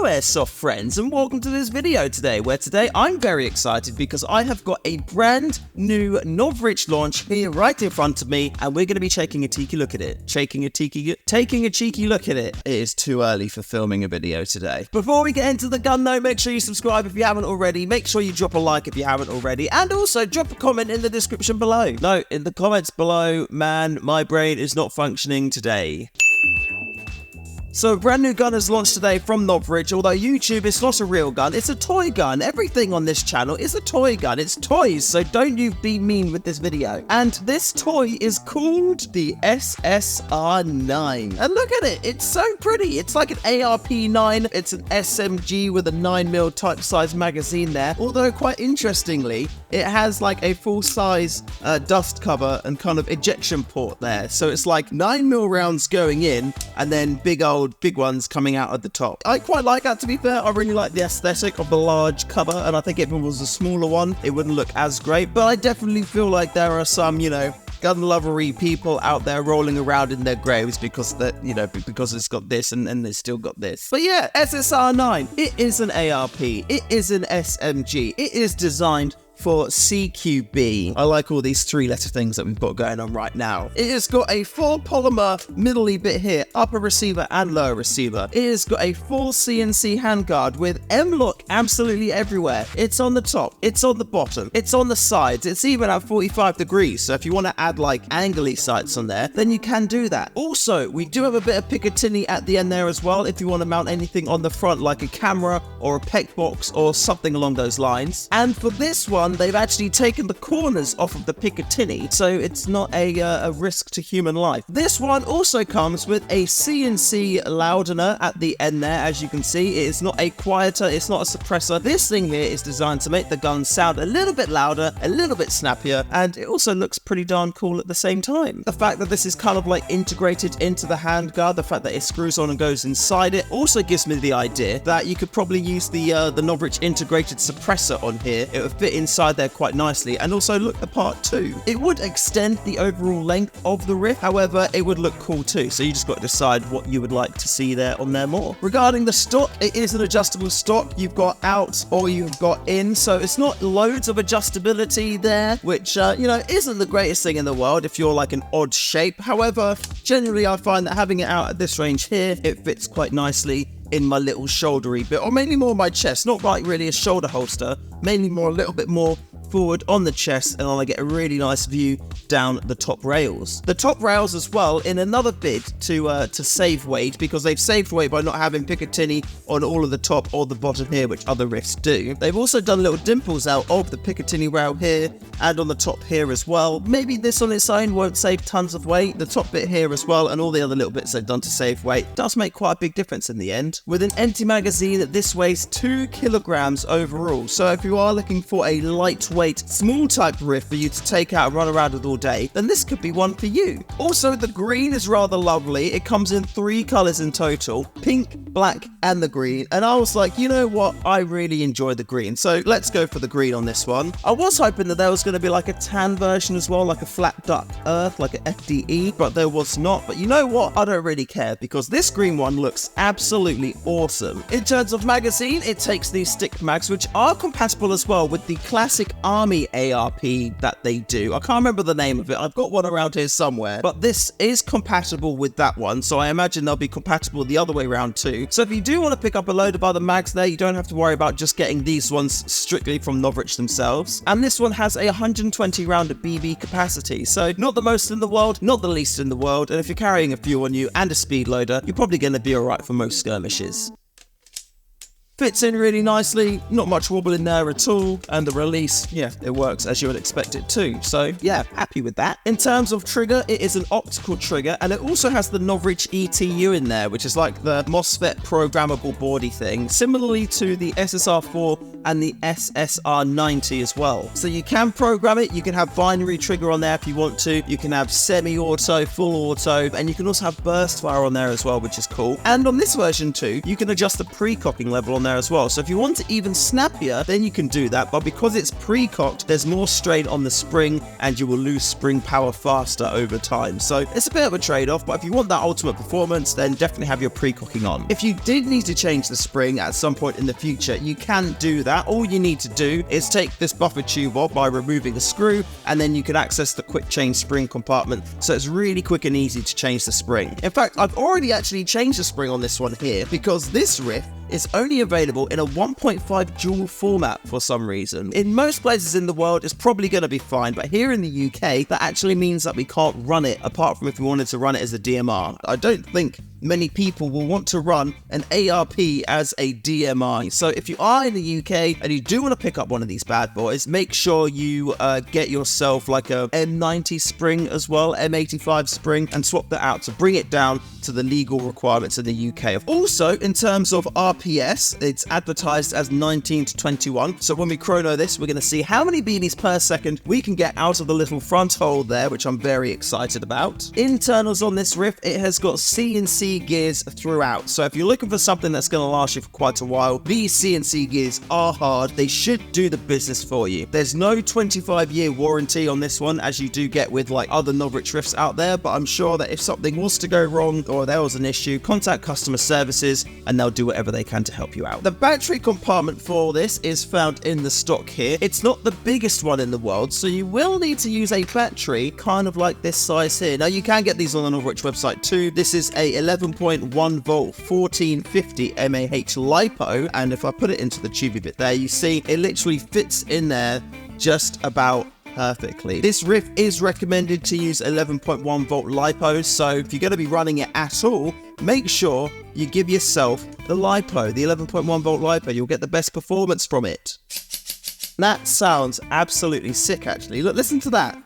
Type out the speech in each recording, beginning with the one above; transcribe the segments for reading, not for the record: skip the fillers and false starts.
Hello Airsoft friends, and welcome to this video today, where today I'm very excited because I have got a brand new Novritsch launch here right in front of me, and we're going to be taking a cheeky look at it. Taking a cheeky look at it. It is too early for filming a video today. Before we get into the gun though, make sure you subscribe if you haven't already, make sure you drop a like if you haven't already, and also drop a comment in the description below. No, in the comments below, man, my brain is not functioning today. So a brand new gun is launched today from Novritsch. Although YouTube is not a real gun, it's a toy gun. Everything on this channel is a toy gun. It's toys, so don't you be mean with this video. And this toy is called the SSR9. And look at it, it's so pretty. It's like an ARP9. It's an SMG with a 9mm type size magazine there. Although quite interestingly, it has like a full size dust cover and kind of ejection port there. So it's like 9mm rounds going in and then big ones coming out at the top. I quite like that, to be fair. I really like the aesthetic of the large cover, and I think if it was a smaller one, it wouldn't look as great. But I definitely feel like there are some, gun lovery people out there rolling around in their graves because that, because it's got this and it's still got this. But yeah, SSR9, it is an ARP, it is an SMG, it is designed for CQB. I like all these three-letter things that we've got going on right now. It has got a full polymer middle-y bit here, upper receiver and lower receiver. It has got a full CNC handguard with M-lock absolutely everywhere. It's on the top, it's on the bottom, it's on the sides, it's even at 45 degrees. So if you want to add like angly sights on there, then you can do that. Also, we do have a bit of Picatinny at the end there as well if you want to mount anything on the front like a camera or a pec box or something along those lines. And for this one, they've actually taken the corners off of the Picatinny, so it's not a risk to human life. This one also comes with a CNC loudener at the end there. As you can see, it is not a quieter, it's not a suppressor. This thing here is designed to make the gun sound a little bit louder, a little bit snappier, and it also looks pretty darn cool at the same time. The fact that this is kind of like integrated into the handguard, the fact that it screws on and goes inside it, also gives me the idea that you could probably use the Novritsch integrated suppressor on here. It would fit inside there quite nicely and also look the part too. It would extend the overall length of the rif, however, it would look cool too, so you just got to decide what you would like to see there on there more. Regarding the stock, it is an adjustable stock. You've got out or you've got in, so it's not loads of adjustability there, which, isn't the greatest thing in the world if you're like an odd shape. However, generally I find that having it out at this range here, it fits quite nicely in my little shouldery bit, or mainly more my chest, not like really a shoulder holster, mainly more a little bit more forward on the chest, and I get a really nice view down the top rails. The top rails as well, in another bid to save weight, because they've saved weight by not having Picatinny on all of the top or the bottom here, which other rifts do. They've also done little dimples out of the Picatinny rail here and on the top here as well. Maybe this on its own won't save tons of weight. The top bit here as well and all the other little bits they've done to save weight does make quite a big difference in the end. With an empty magazine, this weighs 2 kilograms overall, so if you are looking for a lightweight small type riff for you to take out and run around with all day, then this could be one for you. Also, the green is rather lovely. It comes in 3 colors in total: pink, black and the green, and I was like, you know what, I really enjoy the green, so let's go for the green on this one. I was hoping that there was going to be like a tan version as well, like a flat duck earth, like an FDE, but there was not. But you know what, I don't really care, because this green one looks absolutely awesome. In terms of magazine, it takes these stick mags, which are compatible as well with the classic Army ARP that they do. I can't remember the name of it. I've got one around here somewhere, but this is compatible with that one, so I imagine they'll be compatible the other way around too. So if you do want to pick up a load of other mags there, you don't have to worry about just getting these ones strictly from Novritsch themselves. And this one has a 120 round BB capacity, so not the most in the world, not the least in the world, and if you're carrying a few on you and a speed loader, you're probably going to be alright for most skirmishes. Fits in really nicely, not much wobble in there at all, and the release, yeah, it works as you would expect it to, so yeah, happy with that. In terms of trigger, it is an optical trigger, and it also has the Novritsch ETU in there, which is like the MOSFET programmable boardy thing, similarly to the SSR4 and the SSR90 as well. So you can program it, you can have binary trigger on there if you want to, you can have semi-auto, full auto, and you can also have burst fire on there as well, which is cool. And on this version too, you can adjust the pre-cocking level on there there as well. So if you want it even snappier, then you can do that, but because it's pre-cocked, there's more strain on the spring and you will lose spring power faster over time. So it's a bit of a trade-off, but if you want that ultimate performance, then definitely have your pre-cocking on. If you did need to change the spring at some point in the future, you can do that. All you need to do is take this buffer tube off by removing a screw, and then you can access the quick change spring compartment. So it's really quick and easy to change the spring. In fact, I've already actually changed the spring on this one here, because this riff is only available in a 1.5 dual format for some reason. In most places in the world, it's probably going to be fine, but here in the UK, that actually means that we can't run it, apart from if we wanted to run it as a DMR. I don't think many people will want to run an ARP as a DMI. So if you are in the UK and you do want to pick up one of these bad boys, make sure you get yourself like a M90 spring as well, M85 spring, and swap that out to bring it down to the legal requirements in the UK. Also, in terms of RPS, it's advertised as 19 to 21. So when we chrono this, we're going to see how many BBs per second we can get out of the little front hole there, which I'm very excited about. Internals on this riff, it has got Cnc Gears Throughout. So if you're looking for something that's going to last you for quite a while, these Cnc gears are hard. They should do the business for you. There's no 25-year warranty on this one, as you do get with like other Novritsch riffs out there, but I'm sure that if something was to go wrong or there was an issue, contact customer services and they'll do whatever they can to help you out. The battery compartment for this is found in the stock here. It's not the biggest one in the world, so you will need to use a battery kind of like this size here. Now you can get these on the Novritsch website too. This is a 11.1 volt 1450 mAh LiPo, and if I put it into the tubey bit there, you see it literally fits in there just about perfectly. This riff is recommended to use 11.1 volt LiPo, so if you're going to be running it at all, make sure you give yourself the LiPo, the 11.1 volt LiPo. You'll get the best performance from it. That sounds absolutely sick, actually. Look, listen to that.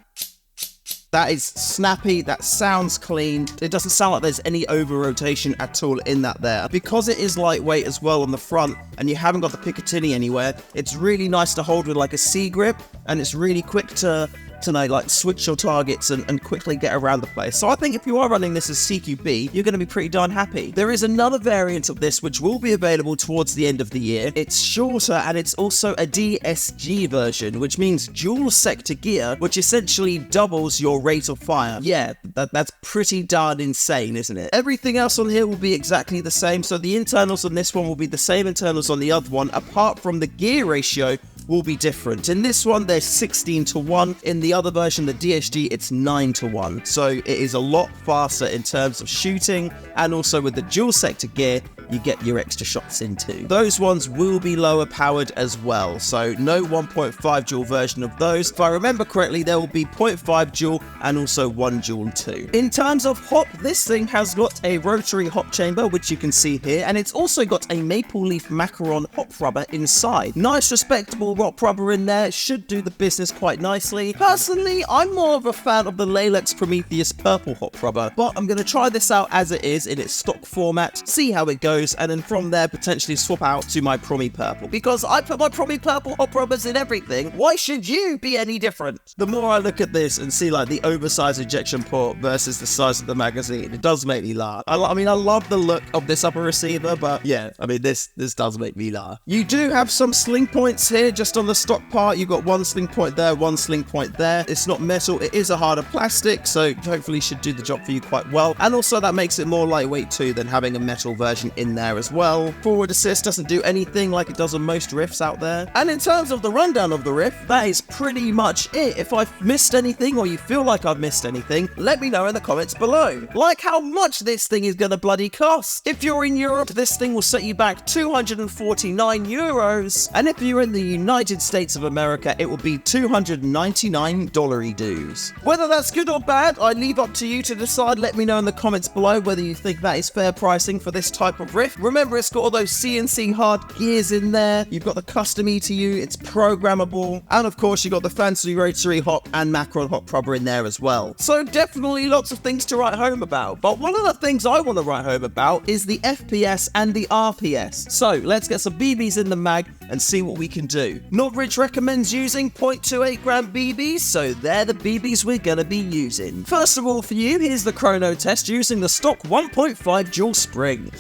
That is snappy, that sounds clean. It doesn't sound like there's any over rotation at all in that there. Because it is lightweight as well on the front and you haven't got the Picatinny anywhere, it's really nice to hold with like a C grip, and it's really quick to know, like, switch your targets and quickly get around the place. So I think if you are running this as CQB, you're going to be pretty darn happy. There is another variant of this which will be available towards the end of the year. It's shorter and it's also a DSG version, which means dual sector gear, which essentially doubles your rate of fire. Yeah, that's pretty darn insane, isn't it? Everything else on here will be exactly the same, so the internals on this one will be the same internals on the other one, apart from the gear ratio will be different. In this one, there's 16 to 1. In the other version, the DSG, it's 9 to 1. So it is a lot faster in terms of shooting, and also with the dual sector gear, you get your extra shots in too. Those ones will be lower powered as well, so no 1.5 dual version of those. If I remember correctly, there will be 0.5 dual and also 1 dual too. In terms of hop, this thing has got a Rotary Hop Chamber, which you can see here, and it's also got a maple leaf macaron hop rubber inside. Nice respectable rock rubber in there, should do the business quite nicely. Personally, I'm more of a fan of the Lalex Prometheus purple hop rubber, but I'm going to try this out as it is in its stock format, see how it goes, and then from there potentially swap out to my Promi purple, because I put my Promi purple hop rubbers in everything. Why should you be any different? The more I look at this and see like the oversized ejection port versus the size of the magazine, it does make me laugh. I mean, I love the look of this upper receiver, but yeah, I mean, this does make me laugh. You do have some sling points here, just on the stock part. You've got one sling point there, one sling point there. It's not metal, it is a harder plastic, so hopefully should do the job for you quite well. And also that makes it more lightweight too than having a metal version in there as well. Forward assist doesn't do anything like it does on most riffs out there. And in terms of the rundown of the riff, that is pretty much it. If I've missed anything or you feel like I've missed anything, let me know in the comments below. Like how much this thing is gonna bloody cost. If you're in Europe, this thing will set you back 249 euros. And if you're in the United States of America, it will be $299 dues. Whether that's good or bad, I leave up to you to decide. Let me know in the comments below whether you think that is fair pricing for this type of riff. Remember, it's got all those CNC hard gears in there. You've got the custom ETU, it's programmable. And of course, you've got the fancy rotary hop and macron hop rubber in there as well. So definitely lots of things to write home about. But one of the things I want to write home about is the FPS and the RPS. So let's get some BBs in the mag and see what we can do. Novritsch recommends using 0.28 gram BBs, so they're the BBs we're gonna be using. First of all for you, here's the Chrono Test using the stock 1.5 dual spring.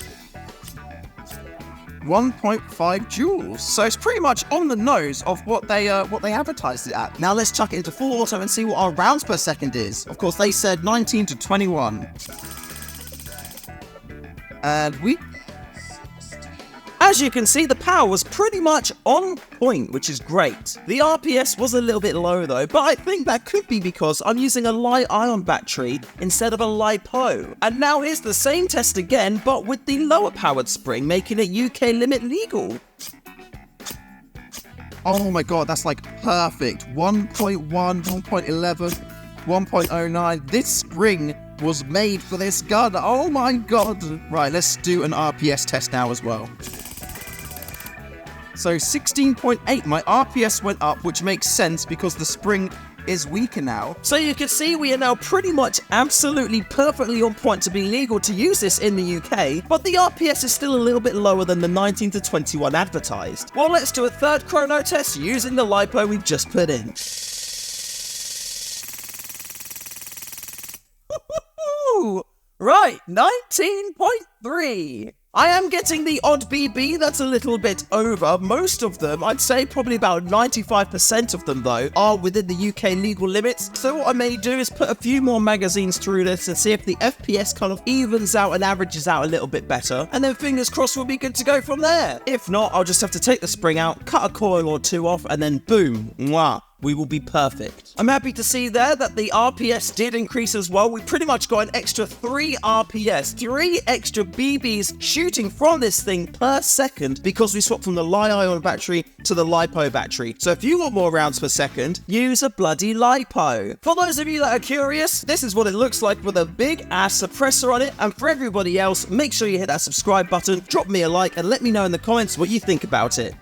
1.5 joules. So it's pretty much on the nose of what they advertised it at. Now let's chuck it into full auto and see what our rounds per second is. Of course, they said 19 to 21. And as you can see, the power was pretty much on point, which is great. The RPS was a little bit low though, but I think that could be because I'm using a lithium-ion battery instead of a LiPo. And now here's the same test again, but with the lower powered spring, making it UK limit legal. Oh my god, that's like perfect. 1.1, 1.11, 1.09. This spring was made for this gun. Oh my god. Right, let's do an RPS test now as well. So 16.8, my RPS went up, which makes sense because the spring is weaker now. So you can see we are now pretty much absolutely perfectly on point to be legal to use this in the UK, but the RPS is still a little bit lower than the 19 to 21 advertised. Well, let's do a third chrono test using the LiPo we've just put in. Right, 19.3. I am getting the odd BB that's a little bit over. Most of them, I'd say probably about 95% of them though, are within the UK legal limits. So what I may do is put a few more magazines through this and see if the FPS kind of evens out and averages out a little bit better. And then fingers crossed we'll be good to go from there. If not, I'll just have to take the spring out, cut a coil or two off, and then boom, mwah. We will be perfect. I'm happy to see there that the RPS did increase as well. We pretty much got an extra 3 RPS, 3 extra BBs shooting from this thing per second because we swapped from the lithium-ion battery to the LiPo battery. So if you want more rounds per second, use a bloody LiPo. For those of you that are curious, this is what it looks like with a big ass suppressor on it. And for everybody else, make sure you hit that subscribe button, drop me a like, and let me know in the comments what you think about it.